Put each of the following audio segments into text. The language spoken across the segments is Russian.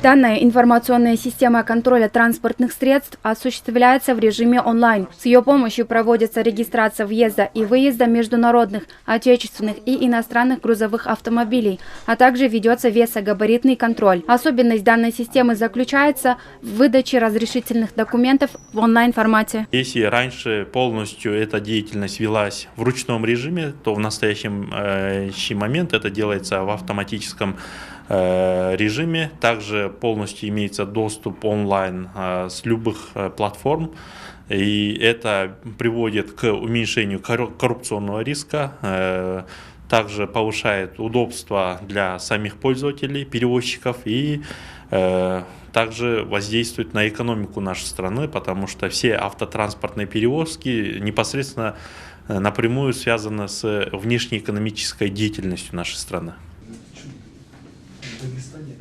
Данная информационная система контроля транспортных средств осуществляется в режиме онлайн. С ее помощью проводится регистрация въезда и выезда международных, отечественных и иностранных грузовых автомобилей, а также ведется весогабаритный контроль. Особенность данной системы заключается в выдаче разрешительных документов в онлайн-формате. Если раньше полностью эта деятельность велась в ручном режиме, то в настоящий момент это делается в автоматическом режиме. Также полностью имеется доступ онлайн с любых платформ. И это приводит к уменьшению коррупционного риска, также повышает удобство для самих пользователей, перевозчиков и также воздействует на экономику нашей страны, потому что все автотранспортные перевозки непосредственно напрямую связаны с внешнеэкономической деятельностью нашей страны.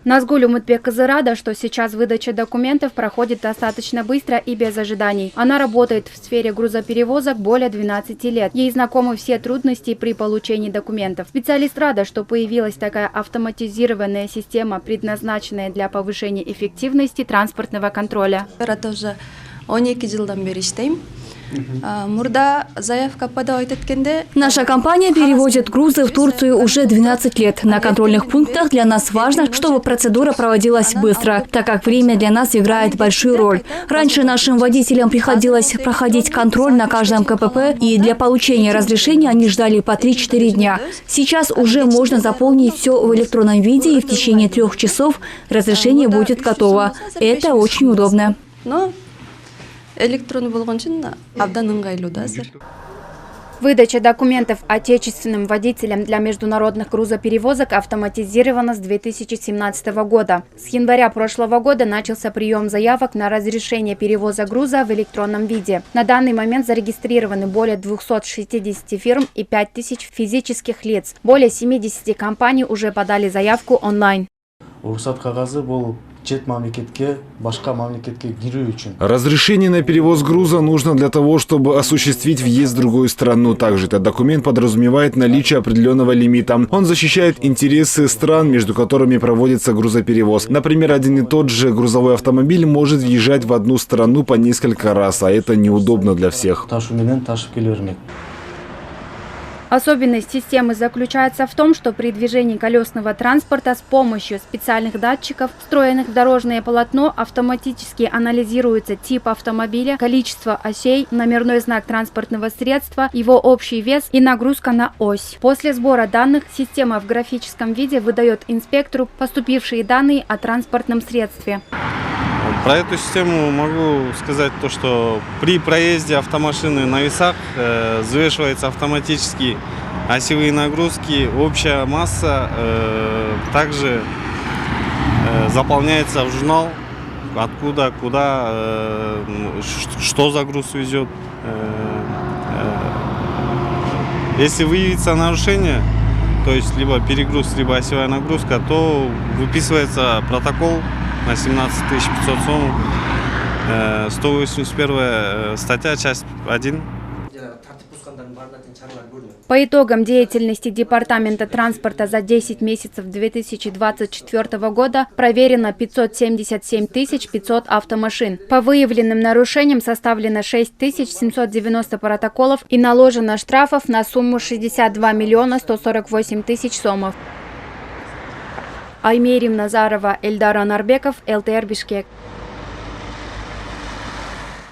Назгуль Умытбек-кызы рада, что сейчас выдача документов проходит достаточно быстро и без ожиданий. Она работает в сфере грузоперевозок более 12 лет. Ей знакомы все трудности при получении документов. Специалист рада, что появилась такая автоматизированная система, предназначенная для повышения эффективности транспортного контроля. Наша компания перевозит грузы в Турцию уже 12 лет. На контрольных пунктах для нас важно, чтобы процедура проводилась быстро, так как время для нас играет большую роль. Раньше нашим водителям приходилось проходить контроль на каждом КПП, и для получения разрешения они ждали по 3-4 дня. Сейчас уже можно заполнить все в электронном виде, и в течение 3 часов разрешение будет готово. Это очень удобно. Выдача документов отечественным водителям для международных грузоперевозок автоматизирована с 2017 года. С января прошлого года начался прием заявок на разрешение перевоза груза в электронном виде. На данный момент зарегистрированы более 260 фирм и 5000 физических лиц. Более 70 компаний уже подали заявку онлайн. Разрешение на перевоз груза нужно для того, чтобы осуществить въезд в другую страну. Также этот документ подразумевает наличие определенного лимита. Он защищает интересы стран, между которыми проводится грузоперевоз. Например, один и тот же грузовой автомобиль может въезжать в одну страну по несколько раз, а это неудобно для всех. Особенность системы заключается в том, что при движении колесного транспорта с помощью специальных датчиков, встроенных в дорожное полотно, автоматически анализируется тип автомобиля, количество осей, номерной знак транспортного средства, его общий вес и нагрузка на ось. После сбора данных система в графическом виде выдает инспектору поступившие данные о транспортном средстве. Про эту систему могу сказать то, что при проезде автомашины на весах взвешивается автоматически осевые нагрузки, общая масса также заполняется в журнал, откуда, куда, что за груз везет. Если выявится нарушение, то есть либо перегруз, либо осевая нагрузка, то выписывается протокол на 17 500 сом, 181 статья, часть 1. По итогам деятельности Департамента транспорта за 10 месяцев 2024 года проверено 577 500 автомашин. По выявленным нарушениям составлено 6790 протоколов и наложено штрафов на сумму 62 148 000 сомов. Аймерим Назарова, Эльдар Анарбеков, ЛТР Бишкек.